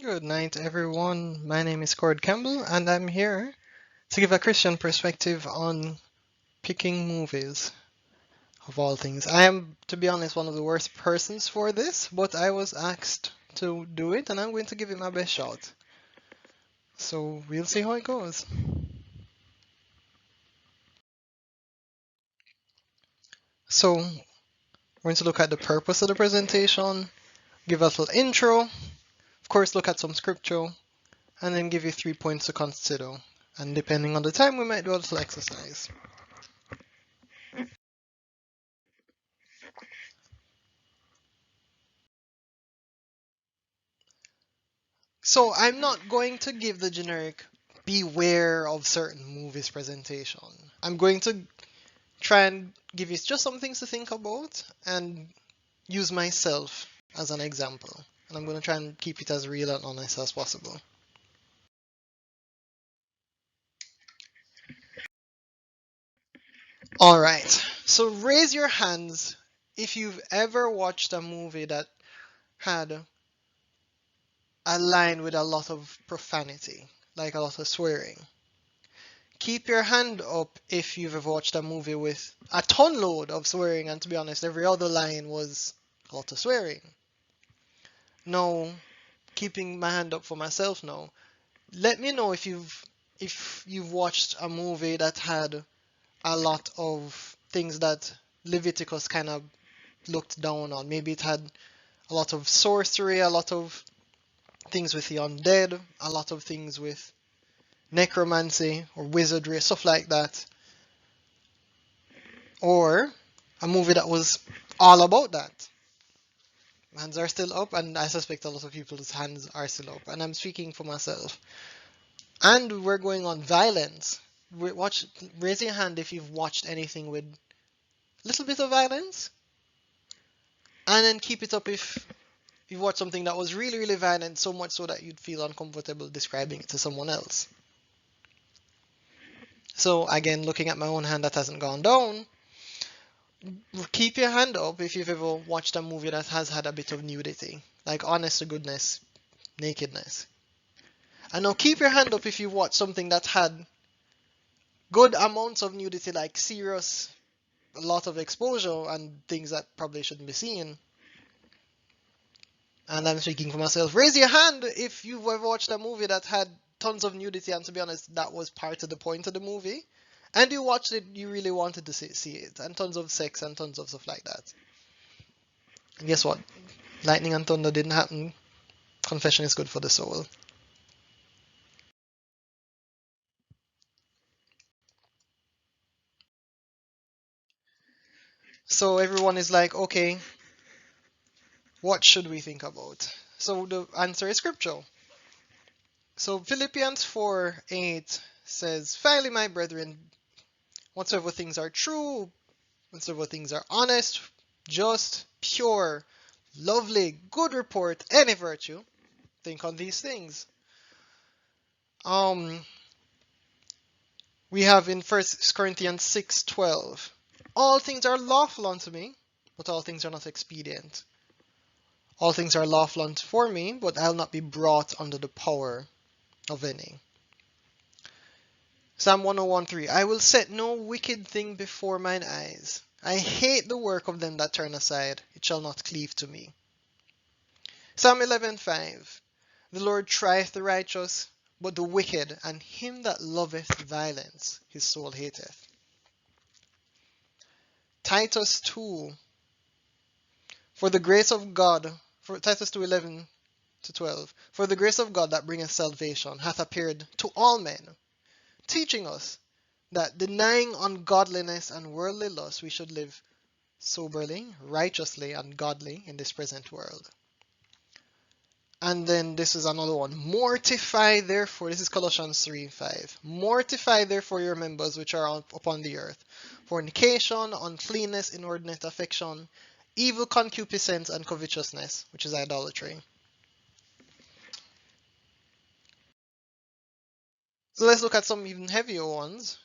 Good night, everyone. My name is Kord Campbell, and I'm here to give a Christian perspective on picking movies, of all things. I am, to be honest, one of the worst persons for this, but I was asked to do it, and I'm going to give it my best shot. So we'll see how it goes. So we're going to look at the purpose of the presentation, give a little intro, of course, look at some scripture, and then give you 3 points to consider. And depending on the time, we might do a little exercise. So I'm not going to give the generic beware of certain movies presentation. I'm going to try and give you just some things to think about and use myself as an example. And I'm going to try and keep it as real and honest as possible. Alright, so raise your hands if you've ever watched a movie that had a line with a lot of profanity, like a lot of swearing. Keep your hand up if you've ever watched a movie with a ton load of swearing, and to be honest, every other line was a lot of swearing. Now, keeping my hand up for myself now, let me know if you've watched a movie that had a lot of things that Leviticus kind of looked down on. Maybe it had a lot of sorcery, a lot of things with the undead, a lot of things with necromancy or wizardry, stuff like that. Or a movie that was all about that. Hands are still up, and I suspect a lot of people's hands are still up, and I'm speaking for myself. And we're going on violence. Raise your hand if you've watched anything with a little bit of violence, and then keep it up if you've watched something that was really, really violent, so much so that you'd feel uncomfortable describing it to someone else. So again, looking at my own hand that hasn't gone down, keep your hand up if you've ever watched a movie that has had a bit of nudity, like honest to goodness, nakedness. And now keep your hand up if you watched something that had good amounts of nudity, like serious, a lot of exposure and things that probably shouldn't be seen. And I'm speaking for myself. Raise your hand if you've ever watched a movie that had tons of nudity, and to be honest, that was part of the point of the movie. And you watched it, you really wanted to see it, and tons of sex and tons of stuff like that. And guess what? Lightning and thunder didn't happen. Confession is good for the soul. So everyone is like, okay, what should we think about? So the answer is scripture. So Philippians 4:8 says, finally, my brethren, whatsoever things are true, whatsoever things are honest, just, pure, lovely, good report, any virtue, think on these things. Um, we have in 1 Corinthians 6:12, all things are lawful unto me, but all things are not expedient. All things are lawful for me, but I'll not be brought under the power of any. Psalm 101:3, I will set no wicked thing before mine eyes. I hate the work of them that turn aside. It shall not cleave to me. Psalm 11:5, the Lord trieth the righteous, but the wicked and him that loveth violence his soul hateth. Titus 2, for the grace of God, for Titus 2:11-12, for the grace of God that bringeth salvation hath appeared to all men, teaching us that denying ungodliness and worldly lust, we should live soberly, righteously, and godly in this present world. And then this is another one. Mortify therefore, this is Colossians 3:5. Mortify therefore your members which are upon the earth, fornication, uncleanness, inordinate affection, evil concupiscence, and covetousness, which is idolatry. So let's look at some even heavier ones.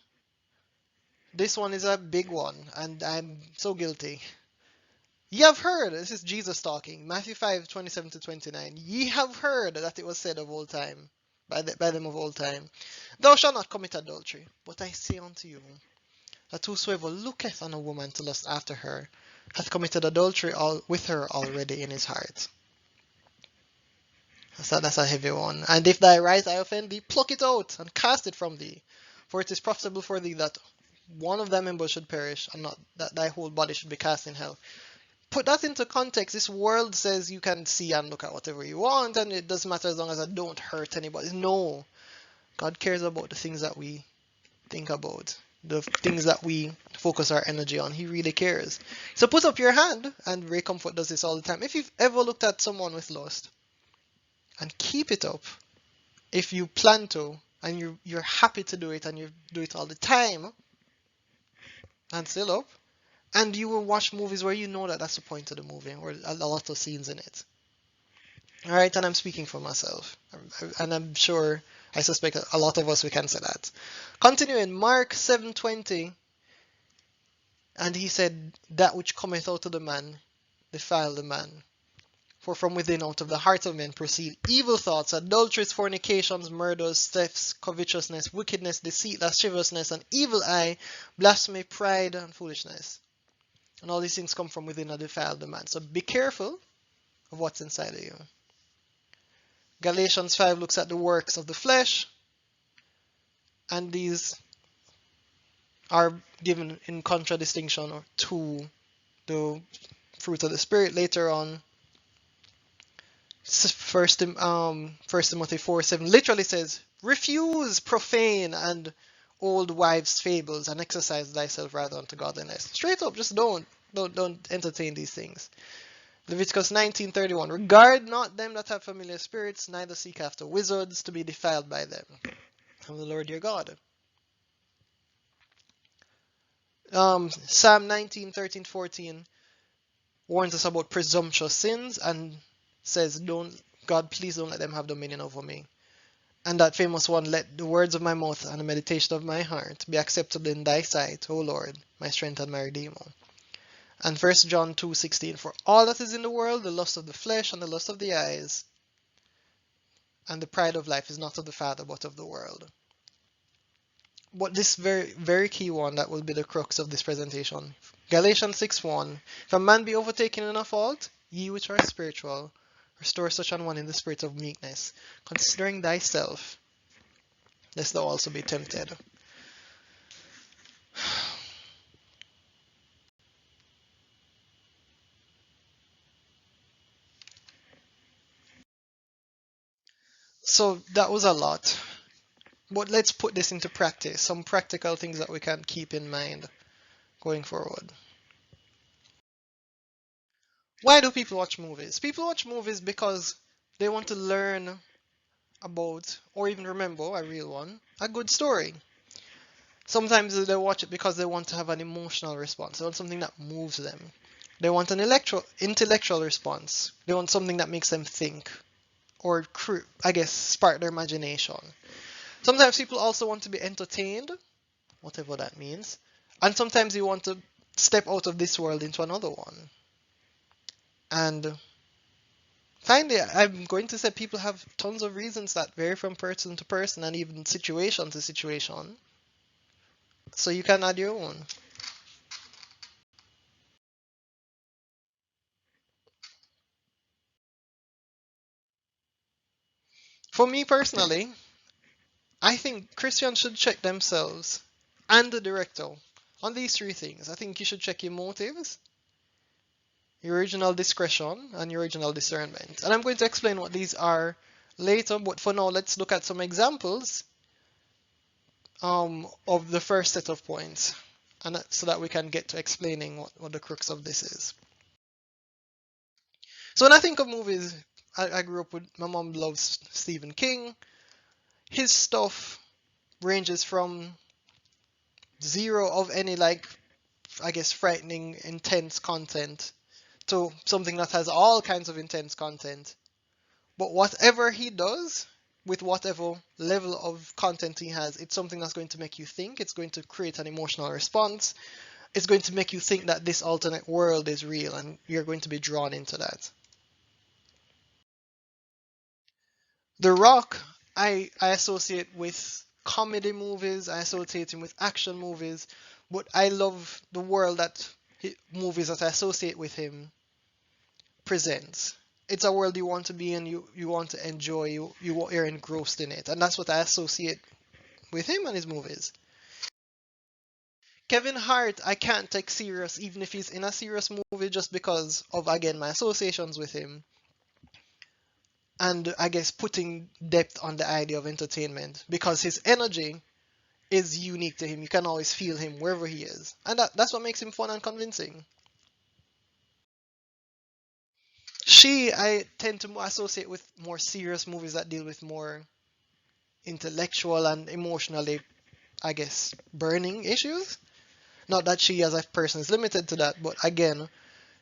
This one is a big one, and I'm so guilty. Ye have heard, this is Jesus talking, Matthew 5:27 to 29. Ye have heard that it was said of old time, by them of old time, Thou shalt not commit adultery. But I say unto you, that whosoever looketh on a woman to lust after her, hath committed adultery with her already in his heart. That's a heavy one. And if thy right eye offend thee, pluck it out and cast it from thee. For it is profitable for thee that one of thy members should perish, and not that thy whole body should be cast in hell. Put that into context. This world says you can see and look at whatever you want, and it doesn't matter as long as I don't hurt anybody. No. God cares about the things that we think about, the things that we focus our energy on. He really cares. So put up your hand, and Ray Comfort does this all the time. If you've ever looked at someone with lust, and keep it up, if you plan to, and you're happy to do it, and you do it all the time, and still up, and you will watch movies where you know that that's the point of the movie, or a lot of scenes in it. All right, and I'm speaking for myself, and I'm sure, I suspect a lot of us, we can say that. Continuing, Mark 7:20, and he said, that which cometh out of the man, defile the man. For from within, out of the heart of men, proceed evil thoughts, adulteries, fornications, murders, thefts, covetousness, wickedness, deceit, lasciviousness, an evil eye, blasphemy, pride, and foolishness. And all these things come from within and defile the man. So be careful of what's inside of you. Galatians 5 looks at the works of the flesh, and these are given in contradistinction to the fruit of the Spirit later on. First Timothy 4:7 literally says, refuse profane and old wives' fables, and exercise thyself rather unto godliness. Straight up, just don't entertain these things. Leviticus 19:31, regard not them that have familiar spirits, neither seek after wizards to be defiled by them. I'm the Lord your God. Psalm 19:13-14 warns us about presumptuous sins and says, God, please don't let them have dominion over me. And that famous one, let the words of my mouth and the meditation of my heart be acceptable in thy sight, O Lord, my strength and my redeemer. And 1 John 2:16, for all that is in the world, the lust of the flesh and the lust of the eyes and the pride of life is not of the Father, but of the world. But this very, very key one, that will be the crux of this presentation. Galatians 6:1, if a man be overtaken in a fault, ye which are spiritual, restore such an one in the spirit of meekness, considering thyself, lest thou also be tempted. So that was a lot. But let's put this into practice, some practical things that we can keep in mind going forward. Why do people watch movies? People watch movies because they want to learn about, or even remember, a real one, a good story. Sometimes they watch it because they want to have an emotional response. They want something that moves them. They want an intellectual response. They want something that makes them think, or I guess spark their imagination. Sometimes people also want to be entertained, whatever that means. And sometimes you want to step out of this world into another one. And finally, I'm going to say people have tons of reasons that vary from person to person and even situation to situation. So you can add your own. For me personally, I think Christians should check themselves and the director on these three things. I think you should check your motives, your original discretion, and your original discernment. And I'm going to explain what these are later, but for now, let's look at some examples of the first set of points, and so that we can get to explaining what the crux of this is. So when I think of movies, I grew up with, my mom loves Stephen King. His stuff ranges from zero of any, like, I guess, frightening, intense content to something that has all kinds of intense content. But whatever he does, with whatever level of content he has, it's something that's going to make you think. It's going to create an emotional response. it's going to make you think that this alternate world is real, and you're going to be drawn into that. The Rock, I associate with comedy movies, I associate him with action movies, but I love the world that movies that I associate with him presents. It's a world you want to be in, you want to enjoy, you're engrossed in it, and that's what I associate with him and his movies. Kevin Hart, I can't take serious even if he's in a serious movie just because of, again, my associations with him. And I guess putting depth on the idea of entertainment because his energy is unique to him. You can always feel him wherever he is. And that's what makes him fun and convincing. I tend to associate with more serious movies that deal with more intellectual and emotionally, I guess, burning issues. Not that she as a person is limited to that, but again,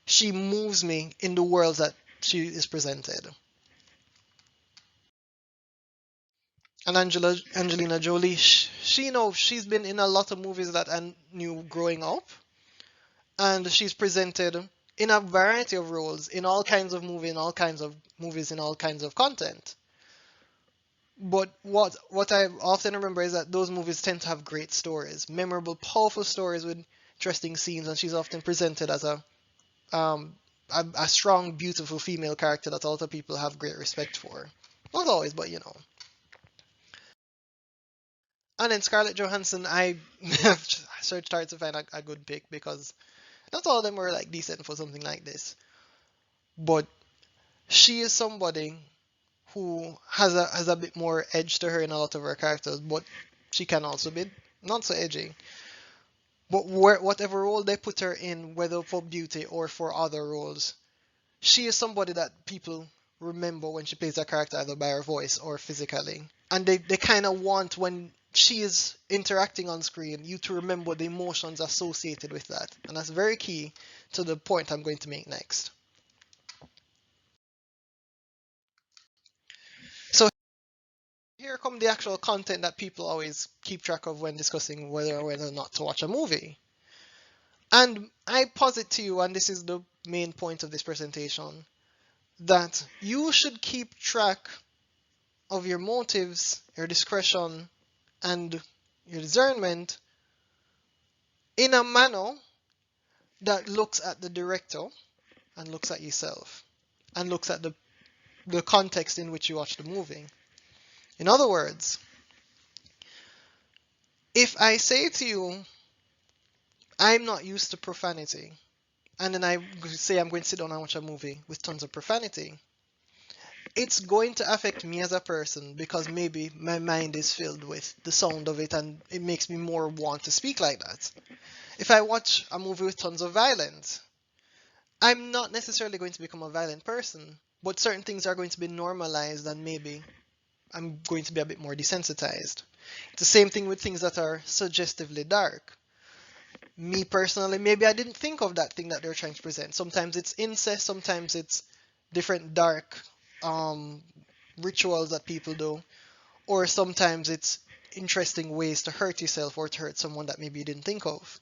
she moves me in the worlds that she is presented. And Angelina Jolie, she she's been in a lot of movies that I knew growing up, and she's presented in a variety of roles in all kinds of movies, in all kinds of movies, in all kinds of content. But what I often remember is that those movies tend to have great stories, memorable, powerful stories with interesting scenes, and she's often presented as um, a strong, beautiful female character that a lot of people have great respect for. Not always, but you know. And then Scarlett Johansson, I started to find a good pick because not all of them were like decent for something like this. But she is somebody who has a bit more edge to her in a lot of her characters, but she can also be not so edgy. But whatever role they put her in, whether for beauty or for other roles, she is somebody that people remember when she plays a character either by her voice or physically. And they kind of want when she is interacting on screen, you to remember the emotions associated with that. And that's very key to the point I'm going to make next. So here come the actual content that people always keep track of when discussing whether or not to watch a movie. And I posit to you, and this is the main point of this presentation, that you should keep track of your motives, your discretion, and your discernment in a manner that looks at the director and looks at yourself and looks at the context in which you watch the movie. In other words, if I say to you, I'm not used to profanity, and then I say I'm going to sit down and watch a movie with tons of profanity, it's going to affect me as a person because maybe my mind is filled with the sound of it and it makes me more want to speak like that. If I watch a movie with tons of violence, I'm not necessarily going to become a violent person, but certain things are going to be normalized and maybe I'm going to be a bit more desensitized. It's the same thing with things that are suggestively dark. Me personally, maybe I didn't think of that thing that they're trying to present. Sometimes it's incest, sometimes it's different dark um, rituals that people do, or sometimes it's interesting ways to hurt yourself or to hurt someone that maybe you didn't think of.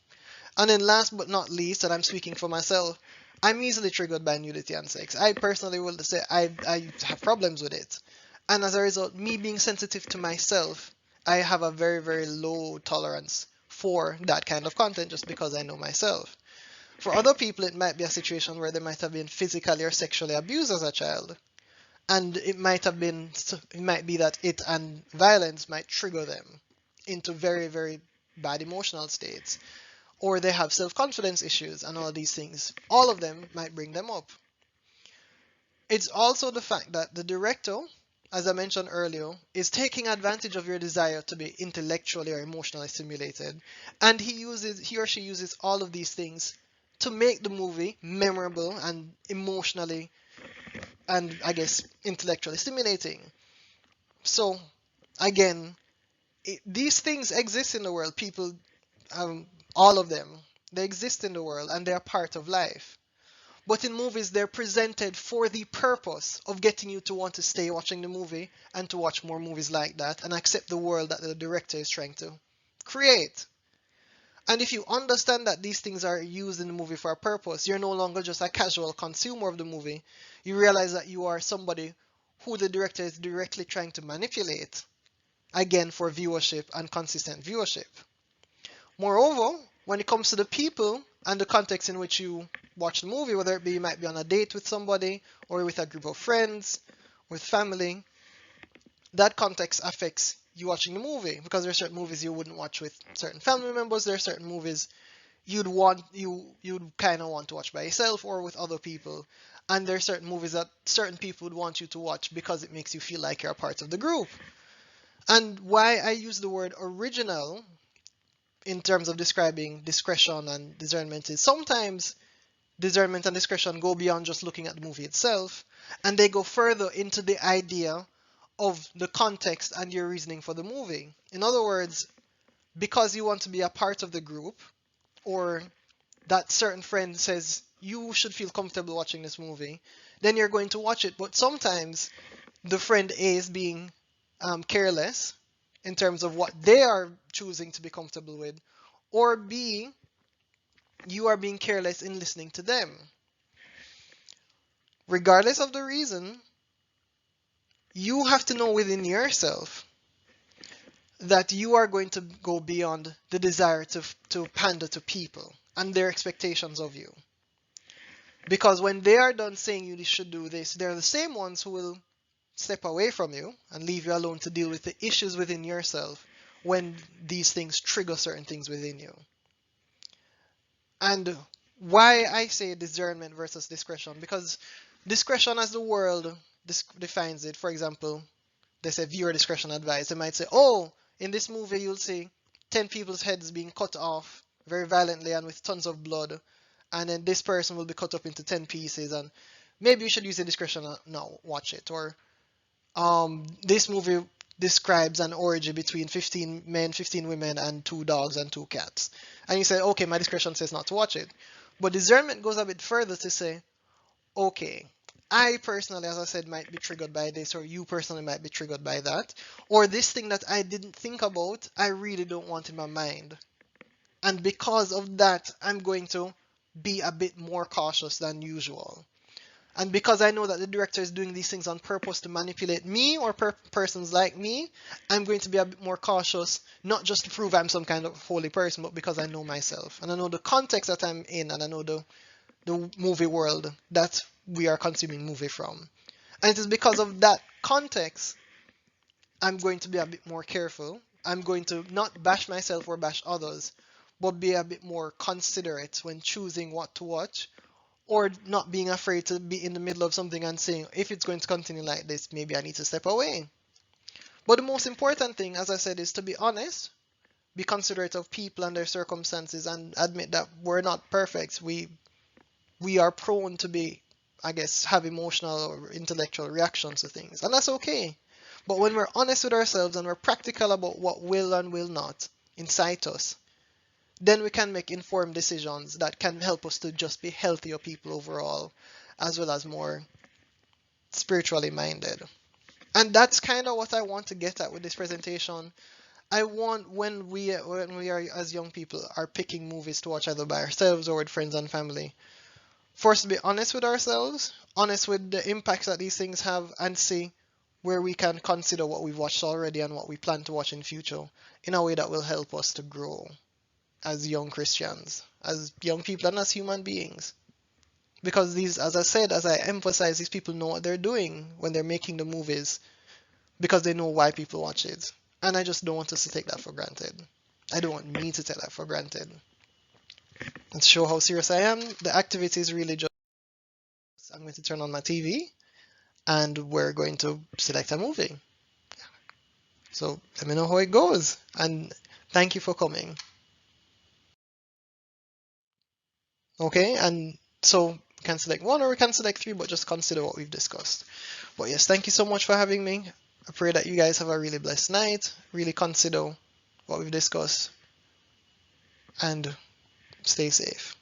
And then last but not least, and I'm speaking for myself, I'm easily triggered by nudity and sex. I personally will say I have problems with it. And as a result, me being sensitive to myself, I have a very, very low tolerance for that kind of content just because I know myself. For other people, it might be a situation where they might have been physically or sexually abused as a child. And it might be that it and violence might trigger them into very, very bad emotional states. Or they have self-confidence issues and all these things. All of them might bring them up. It's also the fact that the director, as I mentioned earlier, is taking advantage of your desire to be intellectually or emotionally stimulated, and he or she uses all of these things to make the movie memorable and emotionally and I guess intellectually stimulating. So again, these things exist in the world. People, all of them, they exist in the world and they are part of life. But in movies, they're presented for the purpose of getting you to want to stay watching the movie and to watch more movies like that and accept the world that the director is trying to create. And if you understand that these things are used in the movie for a purpose, you're no longer just a casual consumer of the movie. You realize that you are somebody who the director is directly trying to manipulate, again for viewership and consistent viewership. Moreover, when it comes to the people and the context in which you watch the movie, whether it be you might be on a date with somebody or with a group of friends, with family, that context affects you watching the movie, because there are certain movies you wouldn't watch with certain family members. There are certain movies you'd kind of want to watch by yourself or with other people, and there are certain movies that certain people would want you to watch because it makes you feel like you're a part of the group. And why I use the word original in terms of describing discretion and discernment is sometimes discernment and discretion go beyond just looking at the movie itself, and they go further into the idea of the context and your reasoning for the movie. In other words, because you want to be a part of the group, or that certain friend says you should feel comfortable watching this movie, then you're going to watch it. But sometimes the friend A is being careless in terms of what they are choosing to be comfortable with, or B, you are being careless in listening to them. Regardless of the reason, you have to know within yourself that you are going to go beyond the desire to pander to people and their expectations of you. Because when they are done saying you should do this, they're the same ones who will step away from you and leave you alone to deal with the issues within yourself when these things trigger certain things within you. And why I say discernment versus discretion, because discretion as the world defines it, for example, they say viewer discretion advised. They might say, oh, in this movie you'll see 10 people's heads being cut off very violently and with tons of blood, and then this person will be cut up into 10 pieces, and maybe you should use the discretion now, watch it. Or this movie describes an orgy between 15 men, 15 women, and 2 dogs and 2 cats. And you say, okay, my discretion says not to watch it. But discernment goes a bit further to say, okay, I personally, as I said, might be triggered by this, or you personally might be triggered by that. Or this thing that I didn't think about, I really don't want in my mind. And because of that, I'm going to be a bit more cautious than usual. And because I know that the director is doing these things on purpose to manipulate me or persons like me, I'm going to be a bit more cautious, not just to prove I'm some kind of holy person, but because I know myself. And I know the context that I'm in, and I know the movie world that we are consuming movie from. And it is because of that context, I'm going to be a bit more careful. I'm going to not bash myself or bash others, but be a bit more considerate when choosing what to watch, or not being afraid to be in the middle of something and saying, if it's going to continue like this, maybe I need to step away. But the most important thing, as I said, is to be honest, be considerate of people and their circumstances, and admit that we're not perfect. We are prone to be, I guess, have emotional or intellectual reactions to things, and that's okay. But when we're honest with ourselves and we're practical about what will and will not incite us, then we can make informed decisions that can help us to just be healthier people overall, as well as more spiritually minded. And that's kind of what I want to get at with this presentation. I want, when we are as young people are picking movies to watch either by ourselves or with friends and family, for us to be honest with ourselves, honest with the impacts that these things have, and see where we can consider what we've watched already and what we plan to watch in future in a way that will help us to grow as young Christians, as young people, and as human beings. Because these, as I said, as I emphasize, these people know what they're doing when they're making the movies, because they know why people watch it. And I just don't want us to take that for granted. I don't want me to take that for granted. And to show how serious I am, the activity is really just, I'm going to turn on my TV and we're going to select a movie. So let me know how it goes. And thank you for coming. Okay, and so we can select one or we can select 3, but just consider what we've discussed. But yes, thank you so much for having me. I pray that you guys have a really blessed night. Really consider what we've discussed and stay safe.